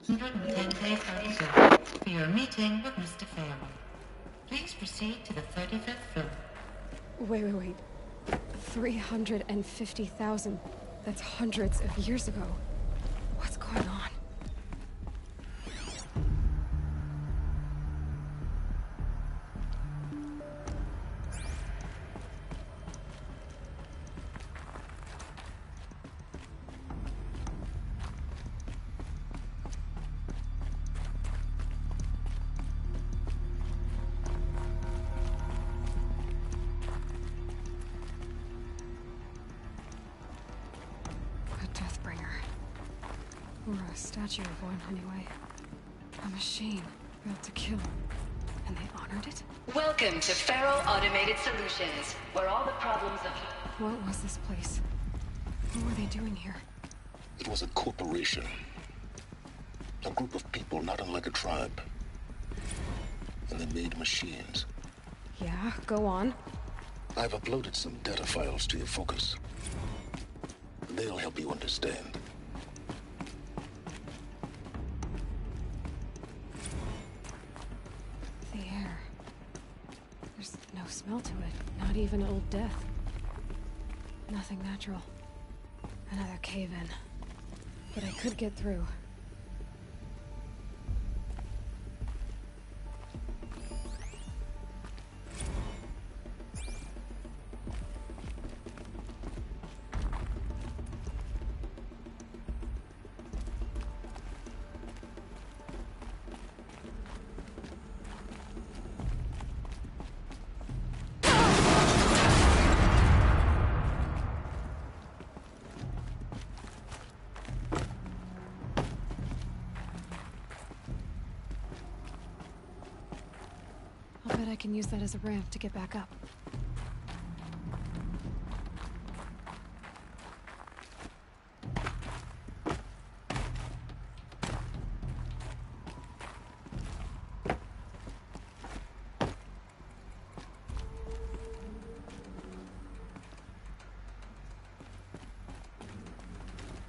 110 days later, for your meeting with Mr. Farrell. Please proceed to the 35th floor. Wait. 350,000. That's hundreds of years ago. What's going on? Or a statue of one, anyway. A machine built to kill. And they honored it? Welcome to Feral Automated Solutions, where all the problems of... What was this place? What were they doing here? It was a corporation. A group of people not unlike a tribe. And they made machines. Yeah, go on. I've uploaded some data files to your focus. They'll help you understand. No smell to it. Not even old death. Nothing natural. Another cave-in. But I could get through. I can use that as a ramp to get back up.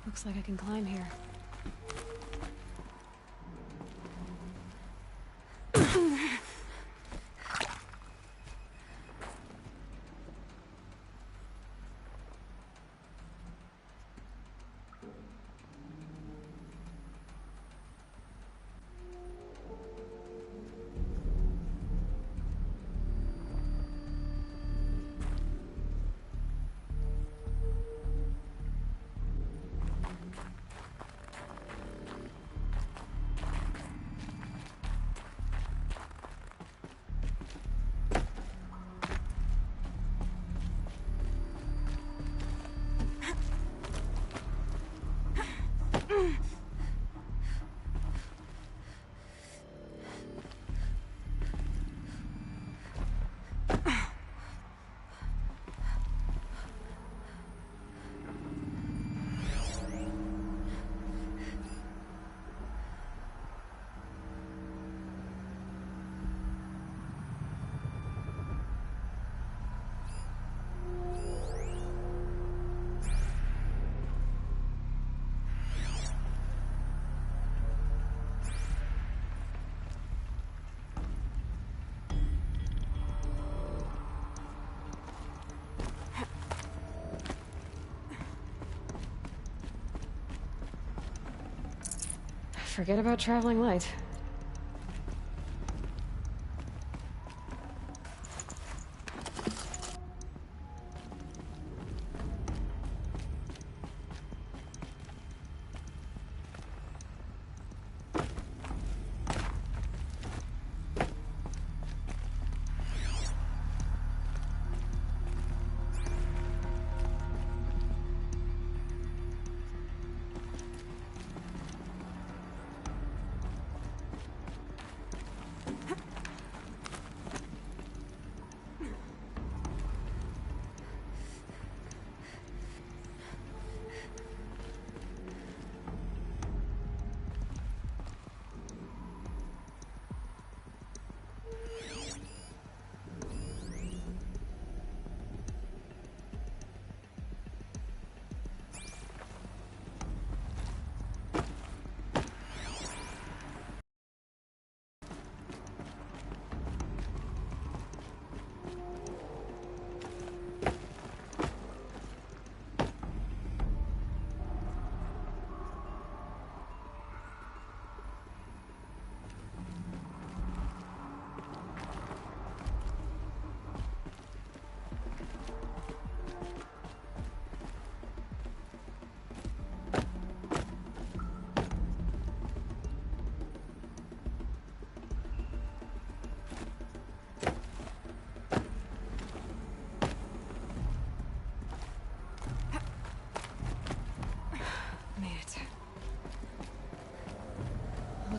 Looks like I can climb here. Forget about traveling light.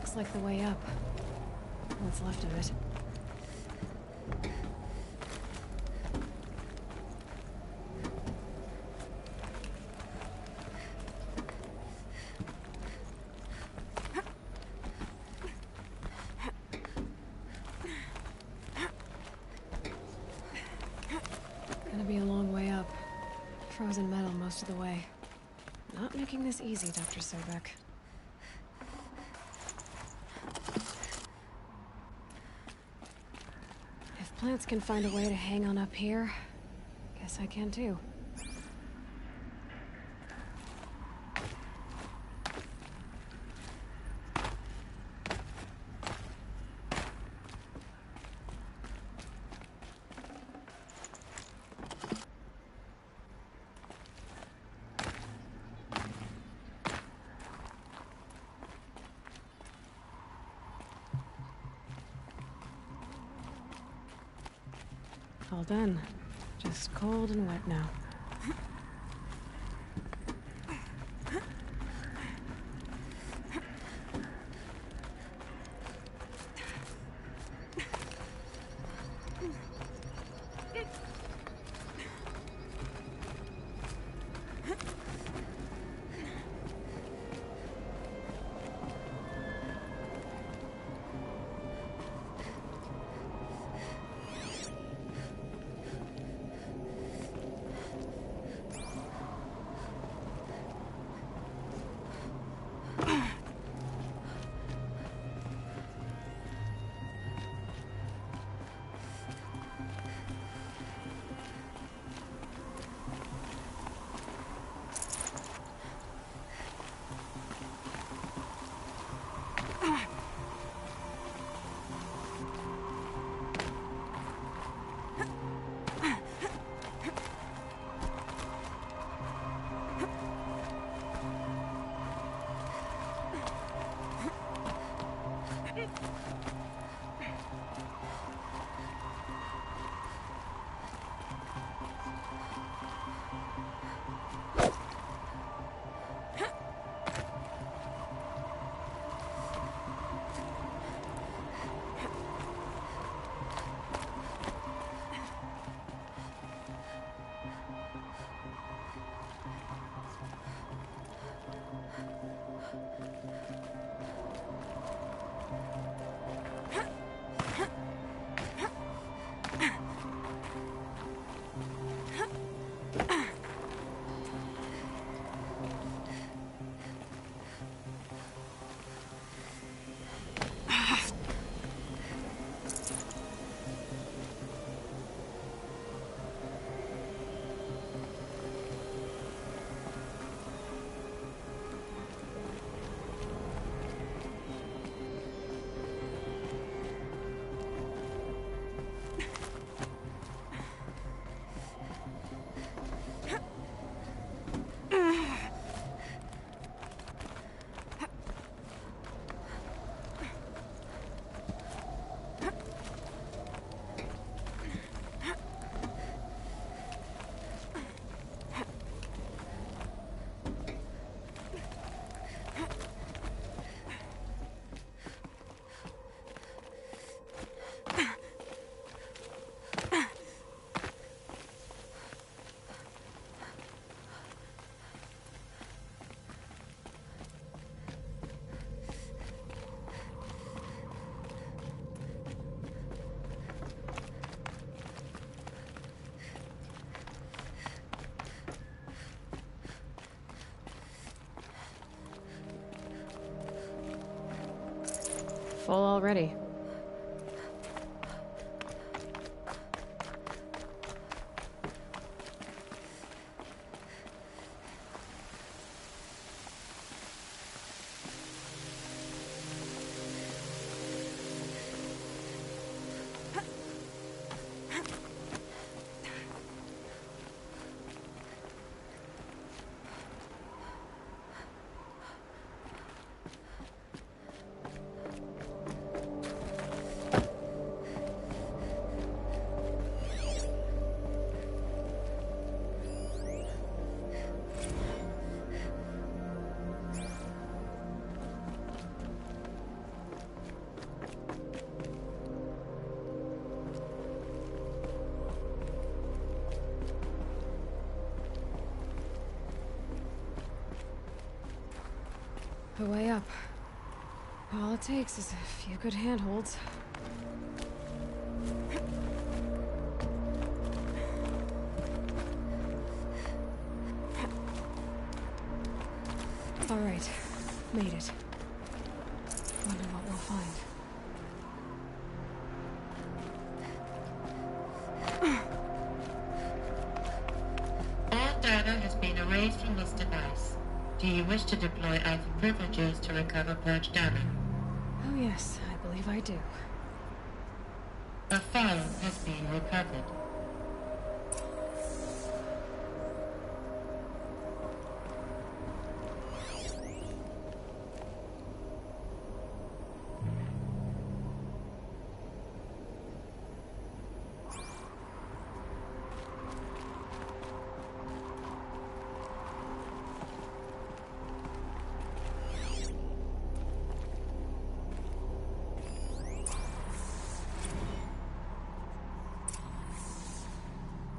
Looks like the way up. What's left of it. Gonna be a long way up. Frozen metal most of the way. Not making this easy, Dr. Sobek. If plants can find a way to hang on up here, guess I can too. All done. Just cold and wet now. Full already. The way up. All it takes is a few good handholds. All right, made it. Wonder what we'll find. All data has been erased from this device. Do you wish to deploy Alpha privileges to recover purged data? Oh yes, I believe I do. A file has been recovered.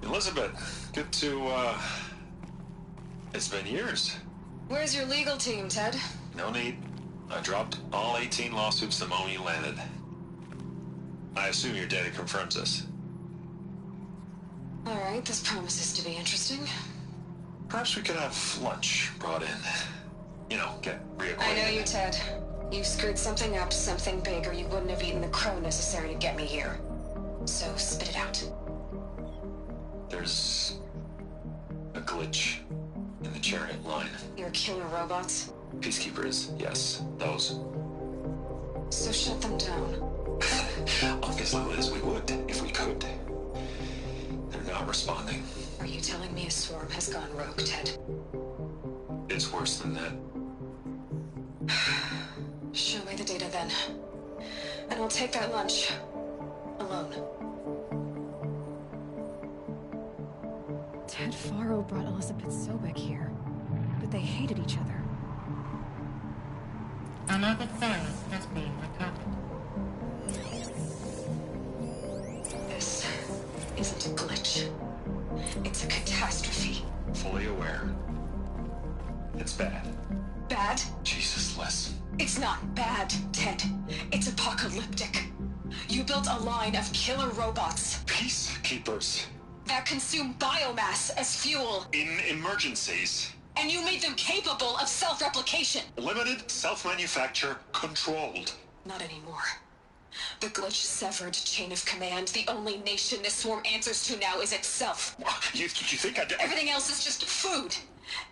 Elizabeth, good to, it's been years. Where's your legal team, Ted? No need. I dropped all 18 lawsuits the moment you landed. I assume your data confirms this. All right, this promises to be interesting. Perhaps we could have lunch brought in. You know, get reacquainted. I know you, Ted. You screwed something up, something big, or you wouldn't have eaten the crow necessary to get me here. So spit it out. There's a glitch in the chariot line. Your killer robots? Peacekeepers, yes, those. So shut them down. Obviously, Liz, we would, if we could. They're not responding. Are you telling me a swarm has gone rogue, Ted? It's worse than that. Show me the data then. And I'll take that lunch. Alone. Ted Faro brought Elizabeth Sobek here, but they hated each other. Another file has been recovered. This isn't a glitch. It's a catastrophe. Fully aware. It's bad. Bad? Jesus, Liz. It's not bad, Ted. It's apocalyptic. You built a line of killer robots Peacekeepers. that consume biomass as fuel, In emergencies. and you made them capable of self-replication. Limited, self-manufacture, controlled. Not anymore. The glitch severed chain of command. The only nation this swarm answers to now is itself. You think I did? Everything else is just food.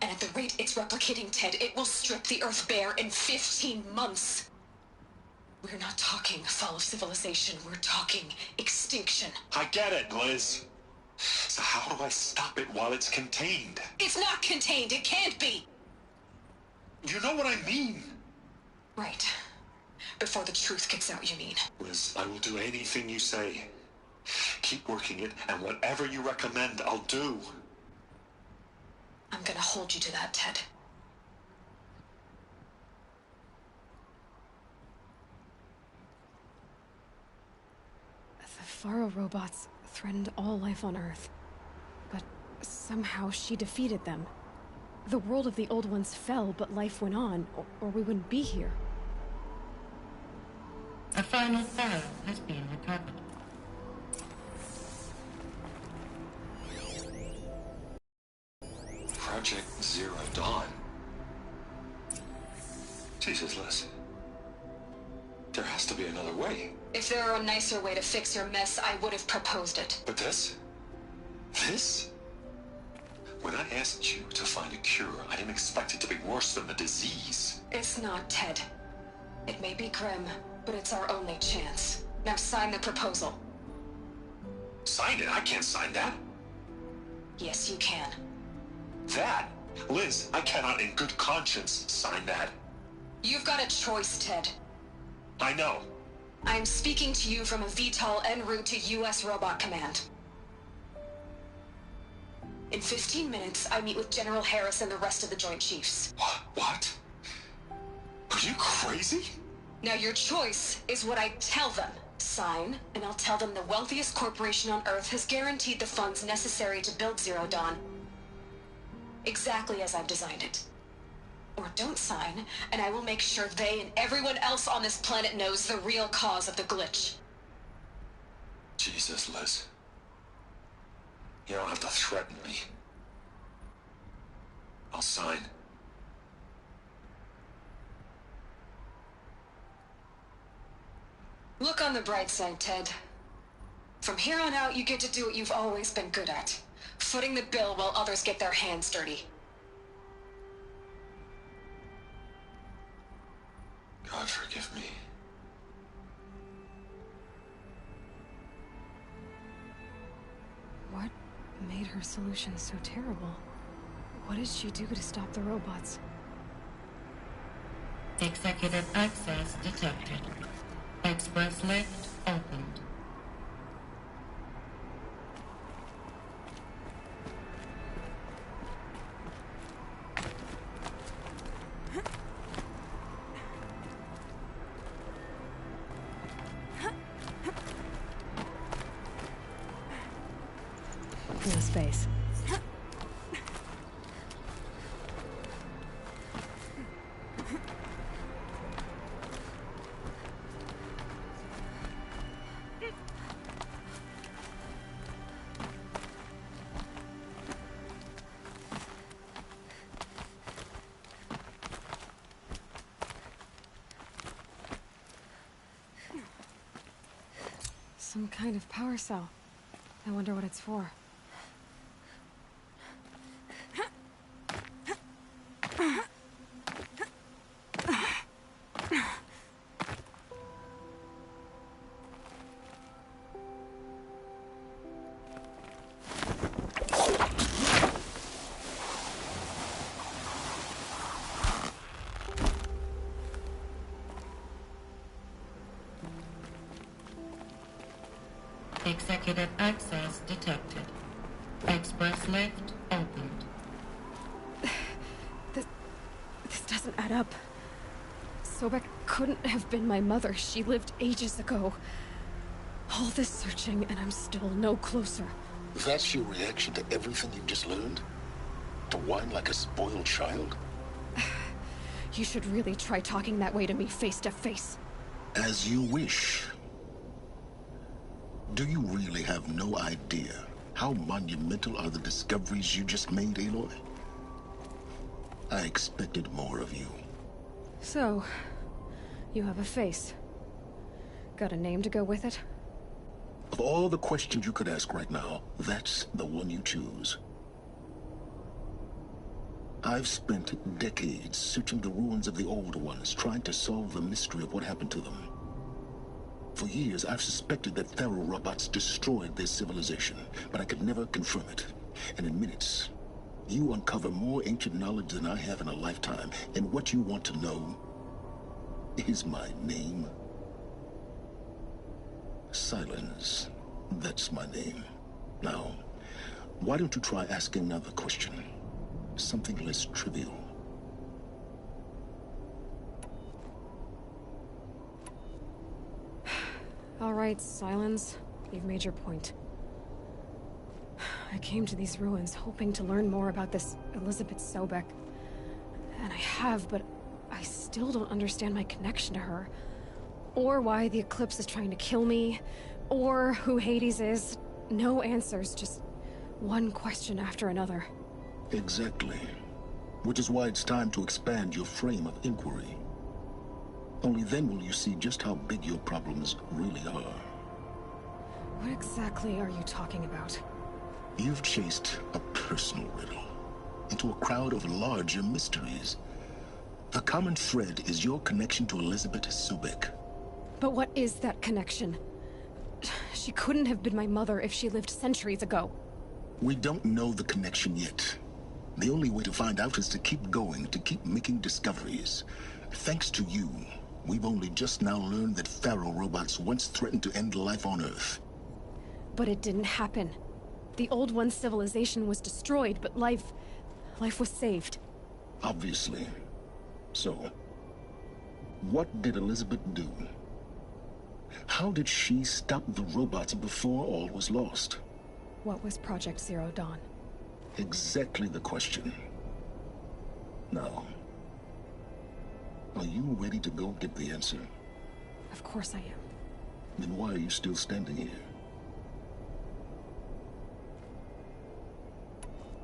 And at the rate it's replicating, Ted, it will strip the Earth bare in 15 months. We're not talking fall of civilization. We're talking extinction. I get it, Liz. So how do I stop it while it's contained? It's not contained. It can't be. You know what I mean. Right. Before the truth gets out, you mean? Liz, I will do anything you say. Keep working it, and whatever you recommend, I'll do. I'm gonna hold you to that, Ted. The Faro robots threatened all life on Earth. But somehow she defeated them. The world of the old ones fell, but life went on, or we wouldn't be here. A final file has been recovered. Project Zero Dawn. Jesus, Liz. There has to be another way. If there were a nicer way to fix your mess, I would have proposed it. But this? This? When I asked you to find a cure, I didn't expect it to be worse than the disease. It's not, Ted. It may be grim, but it's our only chance. Now sign the proposal. Sign it? I can't sign that. Yes, you can. That? Liz, I cannot in good conscience sign that. You've got a choice, Ted. I know. I'm speaking to you from a VTOL en route to U.S. Robot Command. In 15 minutes, I meet with General Harris and the rest of the Joint Chiefs. What? Are you crazy? Now your choice is what I tell them. Sign, and I'll tell them the wealthiest corporation on Earth has guaranteed the funds necessary to build Zero Dawn. Exactly as I've designed it. or don't sign, and I will make sure they and everyone else on this planet knows the real cause of the glitch. Jesus, Liz. You don't have to threaten me. I'll sign. Look on the bright side, Ted. From here on out, you get to do what you've always been good at. Footing the bill while others get their hands dirty. God forgive me. What made her solution so terrible? What did she do to stop the robots? Executive access detected. Express lift opened. No space. Some kind of power cell. I wonder what it's for. Executive access detected. Express lift opened. This doesn't add up. Sobek couldn't have been my mother. She lived ages ago. All this searching, and I'm still no closer. That's your reaction to everything you've just learned? To whine like a spoiled child? You should really try talking that way to me face to face. As you wish. Do you really have no idea how monumental are the discoveries you just made, Aloy? I expected more of you. So, you have a face. Got a name to go with it? Of all the questions you could ask right now, that's the one you choose. I've spent decades searching the ruins of the old ones, trying to solve the mystery of what happened to them. For years, I've suspected that Faro robots destroyed their civilization, but I could never confirm it. And in minutes, you uncover more ancient knowledge than I have in a lifetime, and what you want to know is my name. Silence. That's my name. Now, why don't you try asking another question? Something less trivial. All right, Silence. You've made your point. I came to these ruins hoping to learn more about this Elizabeth Sobek. And I have, but I still don't understand my connection to her. Or why the Eclipse is trying to kill me. Or who Hades is. No answers, just one question after another. Exactly. Which is why it's time to expand your frame of inquiry. Only then will you see just how big your problems really are. What exactly are you talking about? You've chased a personal riddle into a crowd of larger mysteries. The common thread is your connection to Elizabeth Sobek. But what is that connection? She couldn't have been my mother if she lived centuries ago. We don't know the connection yet. The only way to find out is to keep going, to keep making discoveries. Thanks to you, we've only just now learned that Faro robots once threatened to end life on Earth. But it didn't happen. The Old One's civilization was destroyed, but life was saved. Obviously. So, what did Elizabeth do? How did she stop the robots before all was lost? What was Project Zero Dawn? Exactly the question. Now, Are you ready to go get the answer? Of course I am. Then why are you still standing here?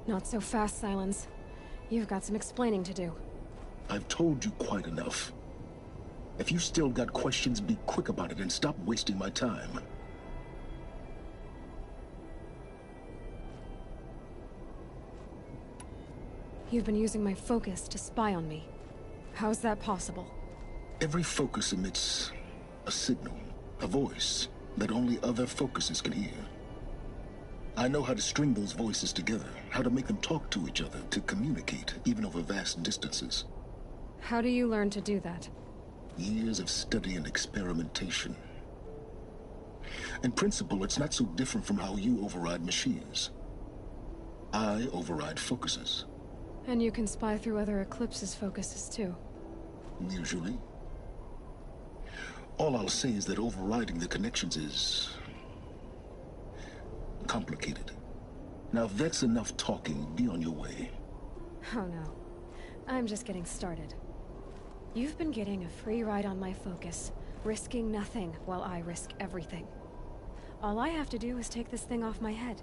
Not so fast, Silence. You've got some explaining to do. I've told you quite enough. If you still got questions, be quick about it and stop wasting my time. You've been using my focus to spy on me. How's that possible? Every focus emits a signal, a voice, that only other focuses can hear. I know how to string those voices together, how to make them talk to each other, to communicate, even over vast distances. How do you learn to do that? Years of study and experimentation. In principle, it's not so different from how you override machines. I override focuses. And you can spy through other Eclipse's focuses, too. Usually. All I'll say is that overriding the connections is complicated. Now, if that's enough talking, be on your way. Oh no. I'm just getting started. You've been getting a free ride on my focus, risking nothing while I risk everything. All I have to do is take this thing off my head,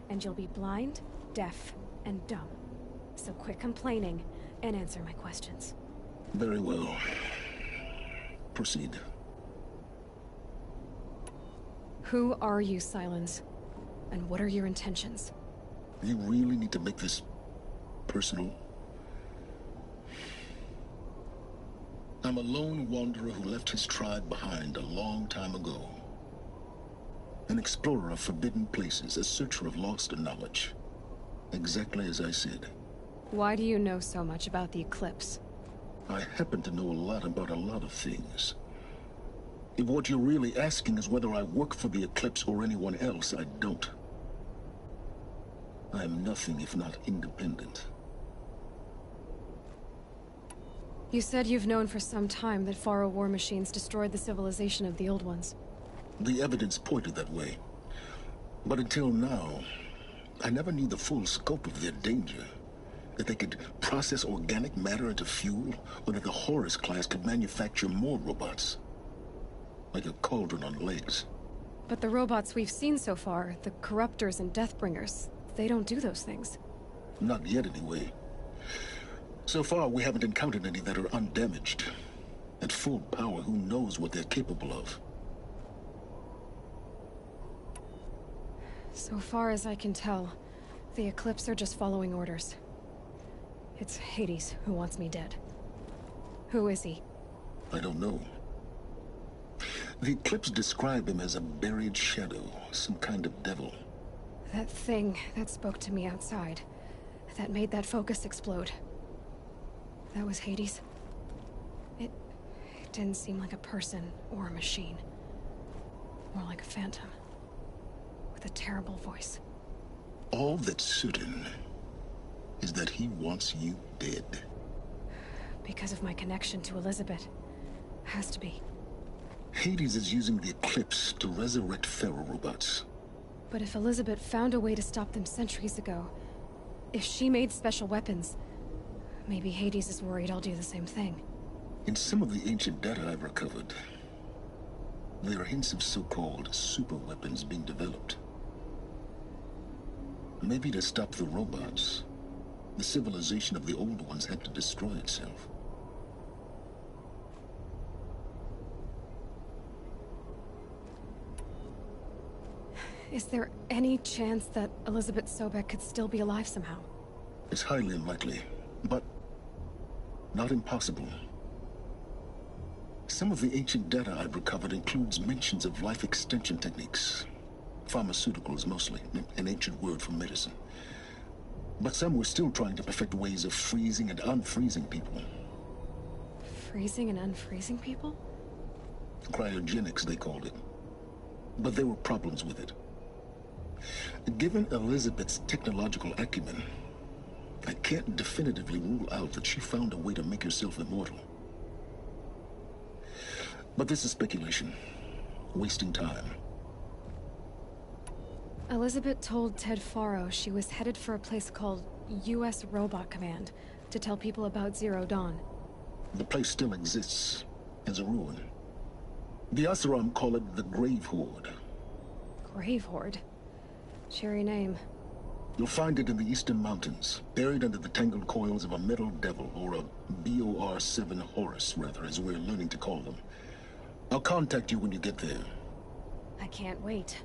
and you'll be blind, deaf, and dumb. So quit complaining and answer my questions. Very well. Proceed. Who are you, Silence? And what are your intentions? You really need to make this personal? I'm a lone wanderer who left his tribe behind a long time ago. An explorer of forbidden places, a searcher of lost knowledge. Exactly as I said. Why do you know so much about the Eclipse? I happen to know a lot about a lot of things. If what you're really asking is whether I work for the Eclipse or anyone else, I don't. I am nothing if not independent. You said you've known for some time that Faro war machines destroyed the civilization of the old ones. The evidence pointed that way. But until now, I never knew the full scope of their danger. That they could process organic matter into fuel, or that the Horus class could manufacture more robots. Like a cauldron on legs. But the robots we've seen so far, the Corruptors and Deathbringers, they don't do those things. Not yet, anyway. So far, we haven't encountered any that are undamaged. At full power, who knows what they're capable of? So far as I can tell, the Eclipse are just following orders. It's Hades who wants me dead. Who is he? I don't know. The Eclipse describe him as a buried shadow, some kind of devil. That thing that spoke to me outside, that made that focus explode. That was Hades. It didn't seem like a person or a machine. More like a phantom. With a terrible voice. All that's certain is that he wants you dead. Because of my connection to Elizabeth. Has to be. Hades is using the Eclipse to resurrect Pharaoh robots. But if Elizabeth found a way to stop them centuries ago, if she made special weapons, maybe Hades is worried I'll do the same thing. In some of the ancient data I've recovered, there are hints of so-called super weapons being developed. Maybe to stop the robots, the civilization of the old ones had to destroy itself. Is there any chance that Elizabeth Sobek could still be alive somehow? It's highly unlikely, but not impossible. Some of the ancient data I've recovered includes mentions of life extension techniques. Pharmaceuticals, mostly, an ancient word for medicine. But some were still trying to perfect ways of freezing and unfreezing people. Freezing and unfreezing people? Cryogenics, they called it. But there were problems with it. Given Elizabeth's technological acumen, I can't definitively rule out that she found a way to make herself immortal. But this is speculation. Wasting time. Elizabeth told Ted Faro she was headed for a place called U.S. Robot Command to tell people about Zero Dawn. The place still exists as a ruin. The Horizonn call it the Grave Horde. Grave Horde? Cheery name. You'll find it in the eastern mountains, buried under the tangled coils of a metal devil, or a BOR-7 Horus, rather, as we're learning to call them. I'll contact you when you get there. I can't wait.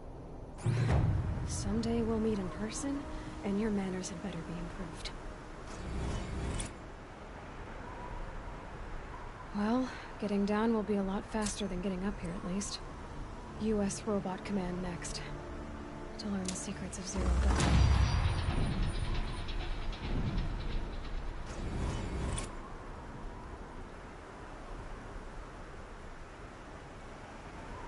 Someday we'll meet in person, and your manners had better be improved. Well, getting down will be a lot faster than getting up here, at least. U.S. Robot Command next. To learn the secrets of Zero Dawn.